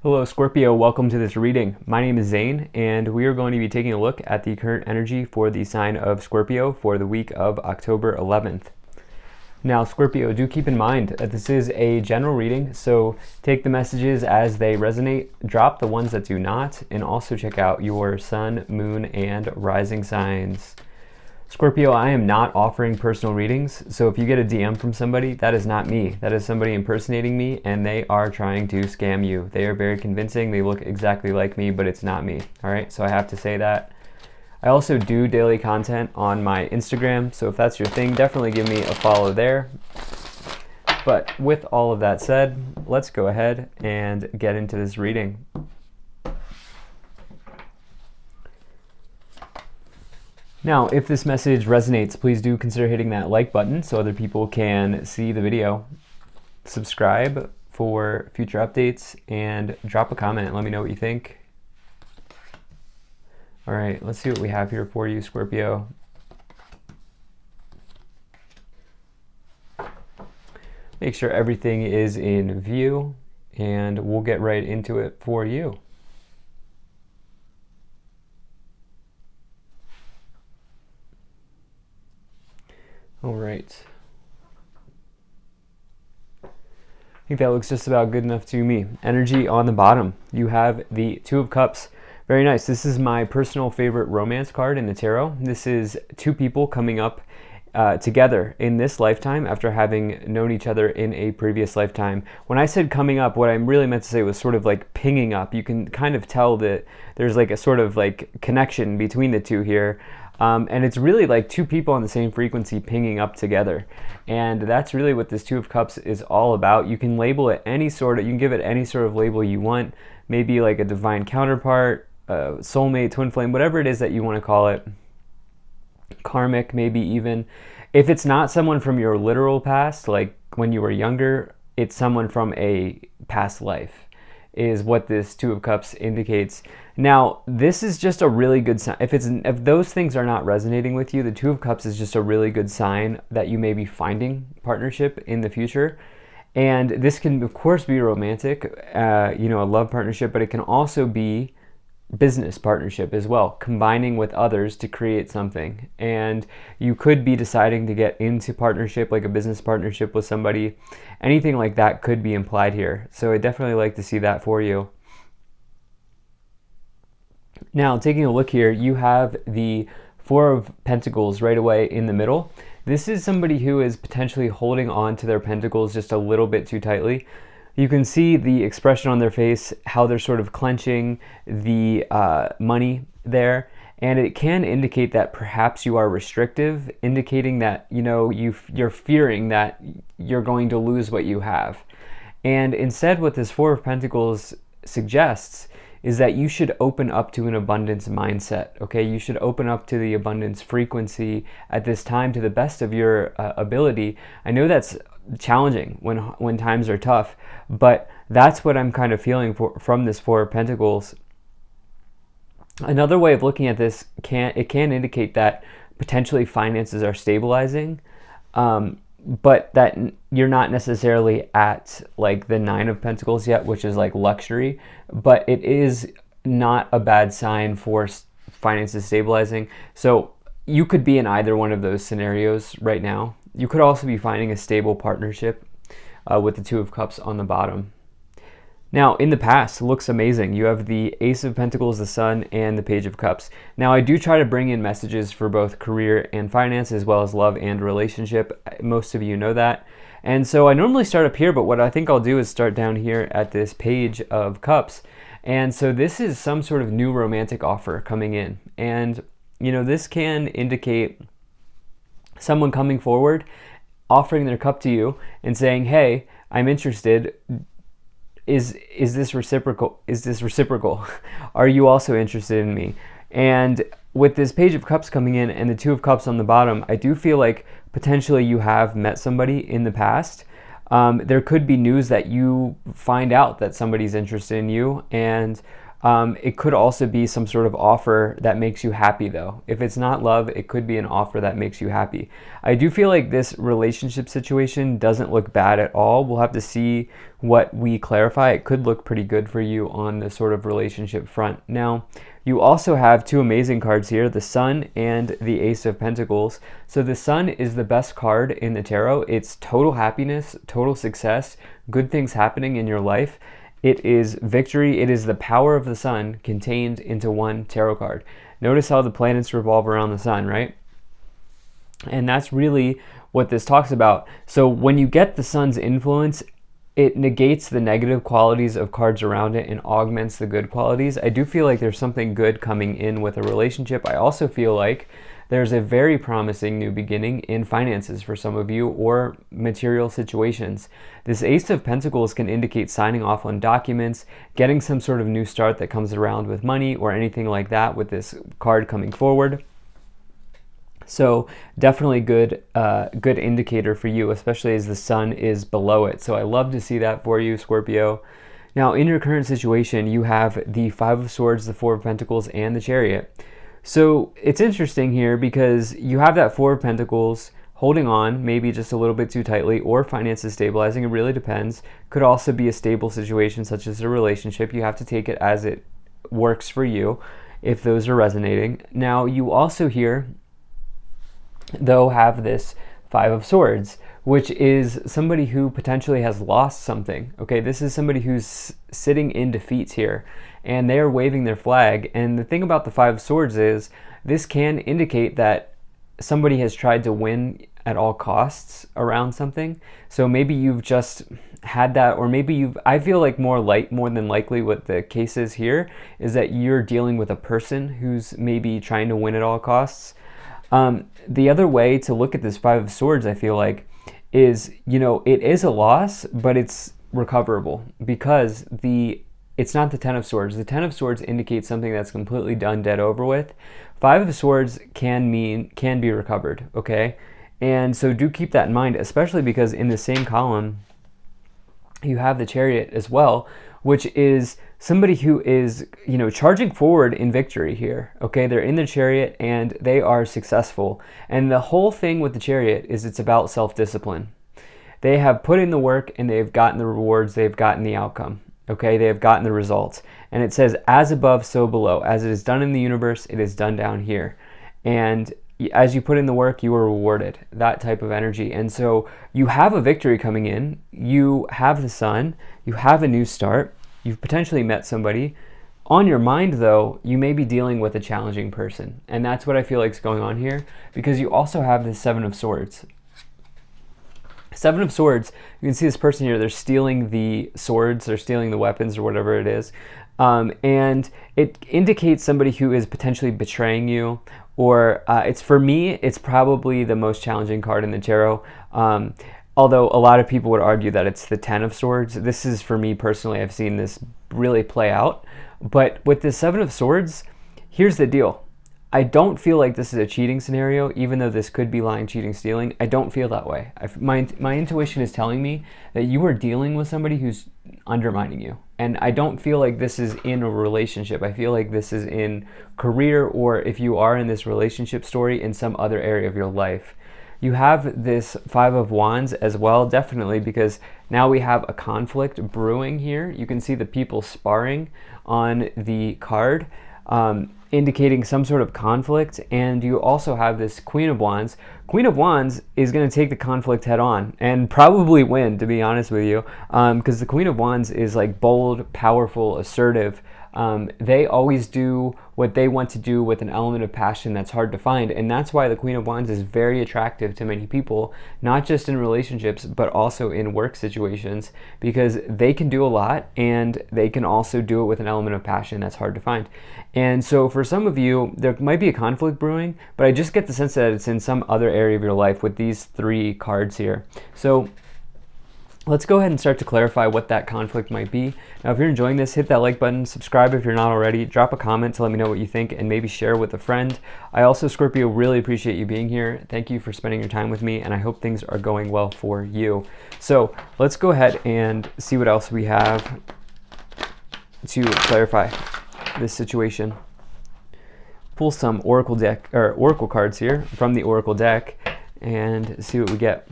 Hello Scorpio, welcome to this reading. My name is Zane and we are going to be taking a look at the current energy for the sign of Scorpio for the week of October 11th. Now Scorpio, do keep in mind that this is a general reading, so take the messages as they resonate, drop the ones that do not, and also check out your sun, moon, and rising signs. Scorpio, I am not offering personal readings, so if you get a DM from somebody, that is not me. That is somebody impersonating me, and they are trying to scam you. They are very convincing. They look exactly like me, but it's not me. All right, so I have to say that. I also do daily content on my Instagram, so if that's your thing, definitely give me a follow there. But with all of that said, let's go ahead and get into this reading. Now, if this message resonates, please do consider hitting that like button so other people can see the video. Subscribe for future updates and drop a comment and let me know what you think. All right, let's see what we have here for you, Scorpio. Make sure everything is in view and we'll get right into it for you. All right. I think that looks just about good enough to me. Energy on the bottom. You have the Two of Cups. Very nice. This is my personal favorite romance card in the tarot. This is two people coming up together in this lifetime after having known each other in a previous lifetime. When I said coming up, what I really meant to say was sort of like pinging up. You can kind of tell that there's like a sort of like connection between the two here. And it's really like two people on the same frequency pinging up together. And that's really what this Two of Cups is all about. You can label it any sort of, you can give it any sort of label you want. Maybe like a divine counterpart, soulmate, twin flame, whatever it is that you want to call it. Karmic, maybe even. If it's not someone from your literal past, like when you were younger, it's someone from a past life, is what this Two of Cups indicates. Now, this is just a really good sign. If those things are not resonating with you, the Two of Cups is just a really good sign that you may be finding partnership in the future. And this can, of course, be romantic, a love partnership, but it can also be business partnership as well, combining with others to create something. And you could be deciding to get into partnership, like a business partnership with somebody. Anything like that could be implied here. So I definitely like to see that for you. Now, taking a look here, you have the Four of Pentacles right away in the middle. This is somebody who is potentially holding on to their pentacles just a little bit too tightly. You can see the expression on their face, how they're sort of clenching the money there. And it can indicate that perhaps you are restrictive, indicating that, you're fearing that you're going to lose what you have. And instead, what this Four of Pentacles suggests is that you should open up to an abundance mindset, okay? You should open up to the abundance frequency at this time to the best of your ability. I know that's challenging when times are tough, but that's what I'm kind of feeling from this Four of Pentacles. Another way of looking at this, can indicate that potentially finances are stabilizing, but that you're not necessarily at like the Nine of Pentacles yet, which is like luxury, but it is not a bad sign for finances stabilizing. So you could be in either one of those scenarios right now. You could also be finding a stable partnership with the Two of Cups on the bottom. Now, in the past, it looks amazing. You have the Ace of Pentacles, the Sun, and the Page of Cups. Now, I do try to bring in messages for both career and finance, as well as love and relationship. Most of you know that. And so I normally start up here, but what I think I'll do is start down here at this Page of Cups. And so this is some sort of new romantic offer coming in. And, this can indicate someone coming forward, offering their cup to you and saying, hey, I'm interested. Is this reciprocal? Is this reciprocal? Are you also interested in me? And with this Page of Cups coming in and the Two of Cups on the bottom, I do feel like potentially you have met somebody in the past. There could be news that you find out that somebody's interested in you, and It could also be some sort of offer that makes you happy, though. If it's not love, it could be an offer that makes you happy. I do feel like this relationship situation doesn't look bad at all. We'll have to see what we clarify. It could look pretty good for you on the sort of relationship front. Now, you also have two amazing cards here, the Sun and the Ace of Pentacles. So the Sun is the best card in the tarot. It's total happiness, total success, good things happening in your life. It is victory. It is the power of the sun contained into one tarot card. Notice how the planets revolve around the sun, right? And that's really what this talks about. So when you get the sun's influence, it negates the negative qualities of cards around it and augments the good qualities. I do feel like there's something good coming in with a relationship. I also feel like there's a very promising new beginning in finances for some of you, or material situations. This Ace of Pentacles can indicate signing off on documents, getting some sort of new start that comes around with money or anything like that with this card coming forward. So definitely good indicator for you, especially as the sun is below it. So I love to see that for you, Scorpio. Now, in your current situation, you have the Five of Swords, the Four of Pentacles, and the Chariot. So it's interesting here because you have that Four of Pentacles holding on, maybe just a little bit too tightly, or finances stabilizing. It really depends. Could also be a stable situation, such as a relationship. You have to take it as it works for you, if those are resonating. Now, you also here, though, have this Five of Swords, which is somebody who potentially has lost something. Okay, this is somebody who's sitting in defeat here, and they are waving their flag. And the thing about the Five of Swords is this can indicate that somebody has tried to win at all costs around something. So maybe you've just had that, or maybe I feel like more than likely what the case is here is that you're dealing with a person who's maybe trying to win at all costs. The other way to look at this Five of Swords, I feel like, is, it is a loss, but it's recoverable because it's not the Ten of Swords. The Ten of Swords indicates something that's completely done, dead, over with. Five of Swords can be recovered, okay? And so do keep that in mind, especially because in the same column, you have the Chariot as well, which is somebody who is, charging forward in victory here, okay? They're in the Chariot and they are successful. And the whole thing with the Chariot is it's about self-discipline. They have put in the work and they've gotten the rewards, they've gotten the outcome, okay? They have gotten the results. And it says, as above, so below. As it is done in the universe, it is done down here. And as you put in the work, you are rewarded, that type of energy. And so you have a victory coming in, you have the sun, you have a new start, you've potentially met somebody. On your mind, though, you may be dealing with a challenging person. And that's what I feel like is going on here, because you also have the Seven of Swords. Seven of Swords, you can see this person here, they're stealing the swords, they're stealing the weapons or whatever it is. And it indicates somebody who is potentially betraying you, or for me, it's probably the most challenging card in the tarot. Although a lot of people would argue that it's the Ten of Swords. This is, for me personally, I've seen this really play out. But with the Seven of Swords, here's the deal. I don't feel like this is a cheating scenario, even though this could be lying, cheating, stealing. I don't feel that way. My intuition is telling me that you are dealing with somebody who's undermining you. And I don't feel like this is in a relationship. I feel like this is in career, or if you are in this relationship story, in some other area of your life. You have this Five of Wands as well, definitely, because now we have a conflict brewing here. You can see the people sparring on the card, indicating some sort of conflict. And you also have this Queen of Wands. Queen of Wands is going to take the conflict head on and probably win, to be honest with you, because the Queen of Wands is like bold, powerful, assertive. They always do what they want to do with an element of passion that's hard to find. And that's why the Queen of Wands is very attractive to many people, not just in relationships, but also in work situations, because they can do a lot and they can also do it with an element of passion that's hard to find. And so for some of you, there might be a conflict brewing, but I just get the sense that it's in some other area of your life with these three cards here. So let's go ahead and start to clarify what that conflict might be. Now, if you're enjoying this, hit that like button, subscribe if you're not already, drop a comment to let me know what you think, and maybe share with a friend. I also, Scorpio, really appreciate you being here. Thank you for spending your time with me, and I hope things are going well for you. So let's go ahead and see what else we have to clarify. this situation. Pull some oracle deck or oracle cards here from the oracle deck and see what we get.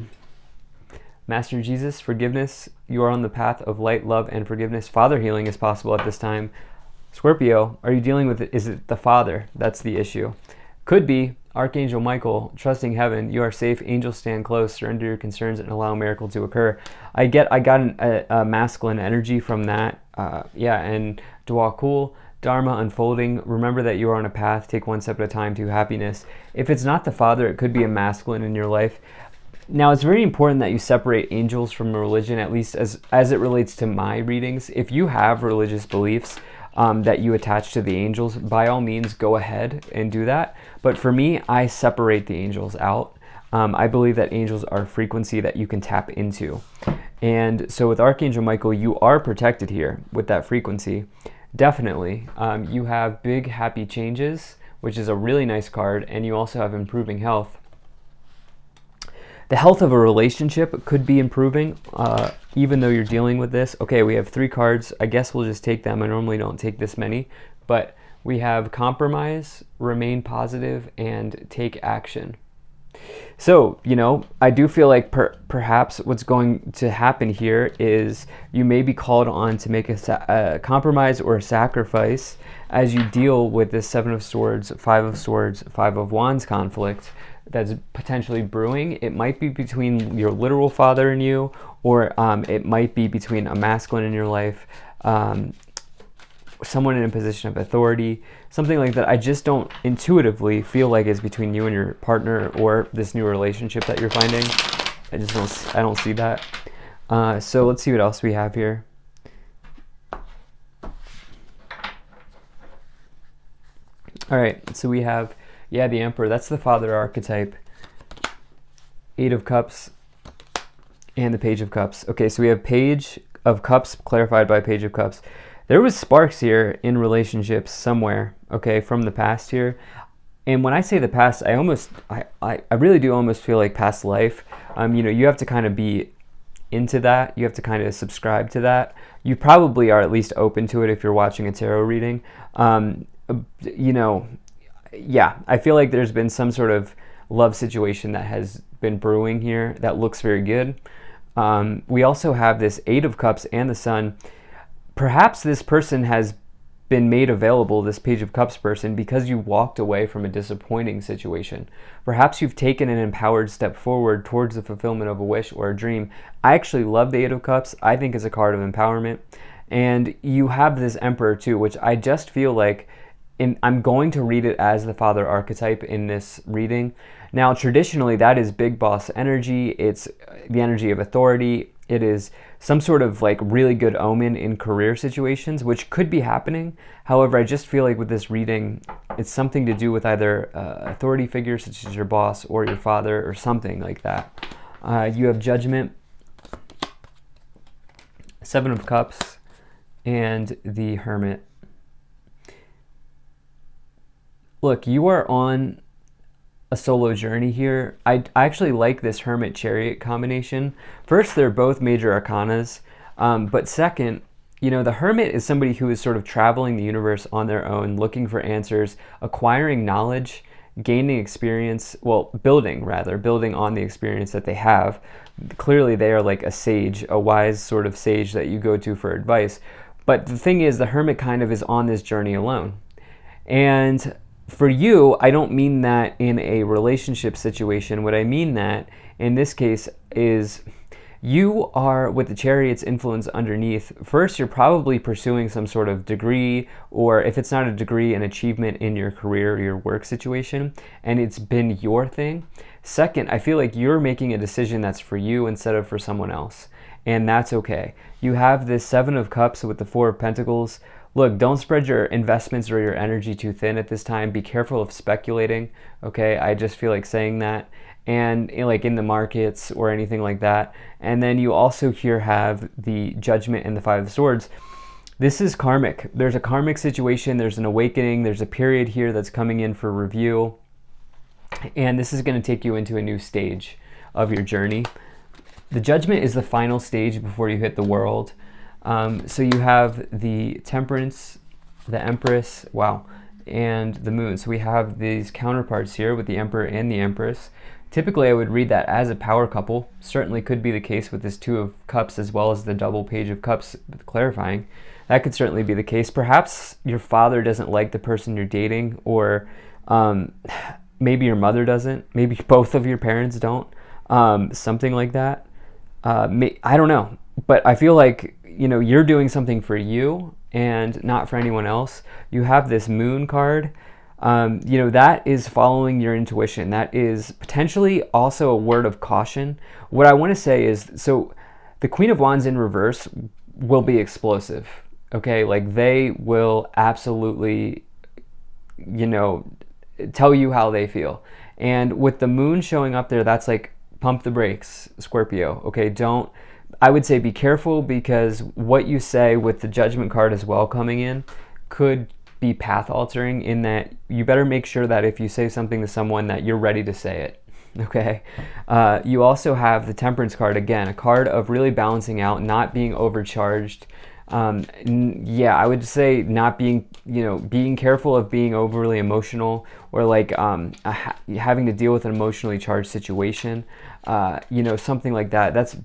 Master Jesus, forgiveness. You are on the path of light, love, and forgiveness. Father healing is possible at this time. Scorpio, are you dealing with it? Is it the father? That's the issue. Could be. Archangel Michael, trusting heaven. You are safe. Angels stand close. Surrender your concerns and allow a miracle to occur. I got a masculine energy from that. And Dwa cool. Dharma unfolding. Remember that you are on a path. Take one step at a time to happiness. If it's not the father, it could be a masculine in your life. Now, it's very important that you separate angels from religion, at least as it relates to my readings. If you have religious beliefs that you attach to the angels, by all means, go ahead and do that. But for me, I separate the angels out. I believe that angels are a frequency that you can tap into. And so with Archangel Michael, you are protected here with that frequency. Definitely. You have big, happy changes, which is a really nice card. And you also have improving health. The health of a relationship could be improving, even though you're dealing with this. Okay, we have 3 cards. I guess we'll just take them. I normally don't take this many. But we have compromise, remain positive, and take action. So, I do feel like perhaps what's going to happen here is you may be called on to make a compromise or a sacrifice as you deal with this 7 of Swords, 5 of Swords, 5 of Wands conflict that's potentially brewing. It might be between your literal father and you, or it might be between a masculine in your life, someone in a position of authority, something like that. I just don't intuitively feel like it's between you and your partner or this new relationship that you're finding. I don't see that. So let's see what else we have here. All right, so we have, the Emperor. That's the father archetype. 8 of Cups and the Page of Cups. Okay, so we have Page of Cups clarified by Page of Cups. There was sparks here in relationships somewhere, okay, from the past here. And when I say the past, I really do almost feel like past life. You have to kind of be into that. You have to kind of subscribe to that. You probably are at least open to it if you're watching a tarot reading. I feel like there's been some sort of love situation that has been brewing here that looks very good. We also have this 8 of Cups and the Sun. Perhaps this person has been made available, this Page of Cups person, because you walked away from a disappointing situation. Perhaps you've taken an empowered step forward towards the fulfillment of a wish or a dream. I actually love the 8 of Cups. I think it's a card of empowerment. And you have this Emperor too, which I just feel like I'm going to read it as the father archetype in this reading. Now, traditionally, that is big boss energy. It's the energy of authority. It is some sort of like really good omen in career situations, which could be happening. However, I just feel like with this reading, it's something to do with either authority figures such as your boss or your father or something like that. You have Judgment, 7 of Cups, and the Hermit. Look, you are on a solo journey here. I actually like this Hermit Chariot combination. First, they're both major arcanas, but second, the Hermit is somebody who is sort of traveling the universe on their own, looking for answers, acquiring knowledge, gaining experience, building on the experience that they have. Clearly, they are like a sage, a wise sort of sage that you go to for advice. But the thing is, the Hermit kind of is on this journey alone. And for you, I don't mean that in a relationship situation. What I mean that in this case is you are, with the Chariot's influence underneath, first, you're probably pursuing some sort of degree, or if it's not a degree, an achievement in your career or your work situation, and it's been your thing. Second, I feel like you're making a decision that's for you instead of for someone else, and that's okay. You have this 7 of Cups with the 4 of Pentacles. Look, don't spread your investments or your energy too thin at this time. Be careful of speculating, okay? I just feel like saying that. And like in the markets or anything like that. And then you also here have the Judgment and the 5 of Swords. This is karmic. There's a karmic situation. There's an awakening. There's a period here that's coming in for review. And this is going to take you into a new stage of your journey. The Judgment is the final stage before you hit the world. So you have the Temperance the Empress, wow, and the Moon. So we have these counterparts here with the Emperor and the Empress. Typically, I would read that as a power couple. Certainly could be the case with this Two of Cups as well as the double Page of Cups clarifying. That could certainly be the case. Perhaps your father doesn't like the person you're dating, or maybe your mother doesn't. Maybe both of your parents don't. Something like that. I don't know. But I feel like, you're doing something for you and not for anyone else. You have this Moon card. That is following your intuition. That is potentially also a word of caution. What I want to say is, so the Queen of Wands in reverse will be explosive. Okay, like they will absolutely, tell you how they feel. And with the Moon showing up there, that's like pump the brakes, Scorpio. Okay, I would say be careful, because what you say with the Judgment card as well coming in could be path altering, in that you better make sure that if you say something to someone that you're ready to say it. Okay. You also have the Temperance card, again, a card of really balancing out, not being overcharged. I would say not being, being careful of being overly emotional, or like having to deal with an emotionally charged situation, something like that. That's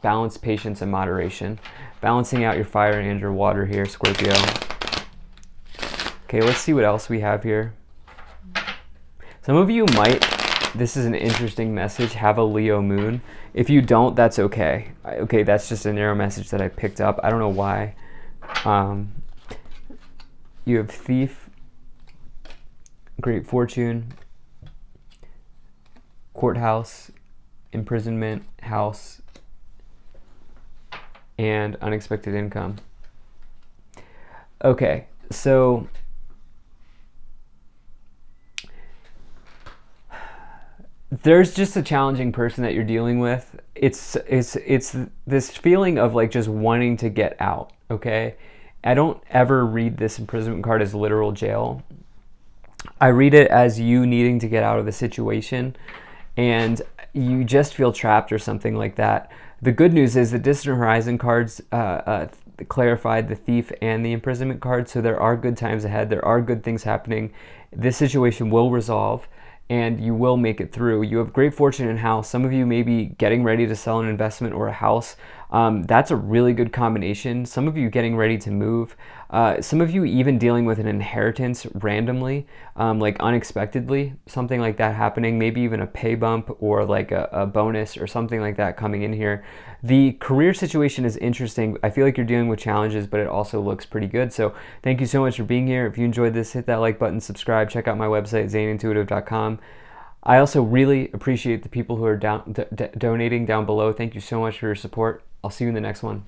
balance, patience, and moderation. Balancing out your fire and your water here, Scorpio. Okay, let's see what else we have here. Some of you might, this is an interesting message, have a Leo moon. If you don't, that's okay. Okay, that's just a narrow message that I picked up. I don't know why. You have Thief, Great Fortune, Courthouse, Imprisonment, House, and Unexpected Income. Okay, so there's just a challenging person that you're dealing with. It's this feeling of like just wanting to get out, okay? I don't ever read this imprisonment card as literal jail. I read it as you needing to get out of the situation, and you just feel trapped or something like that. The good news is the Distant Horizon cards clarified the Thief and the Imprisonment card, so there are good times ahead. There are good things happening. This situation will resolve, and you will make it through. You have Great Fortune in House. Some of you may be getting ready to sell an investment or a house. That's a really good combination. Some of you getting ready to move. Some of you even dealing with an inheritance randomly, like unexpectedly, something like that happening, maybe even a pay bump or like a bonus or something like that coming in here. The career situation is interesting. I feel like you're dealing with challenges, but it also looks pretty good. So thank you so much for being here. If you enjoyed this, hit that like button, subscribe, check out my website, zaneintuitive.com. I also really appreciate the people who are donating down below. Thank you so much for your support. I'll see you in the next one.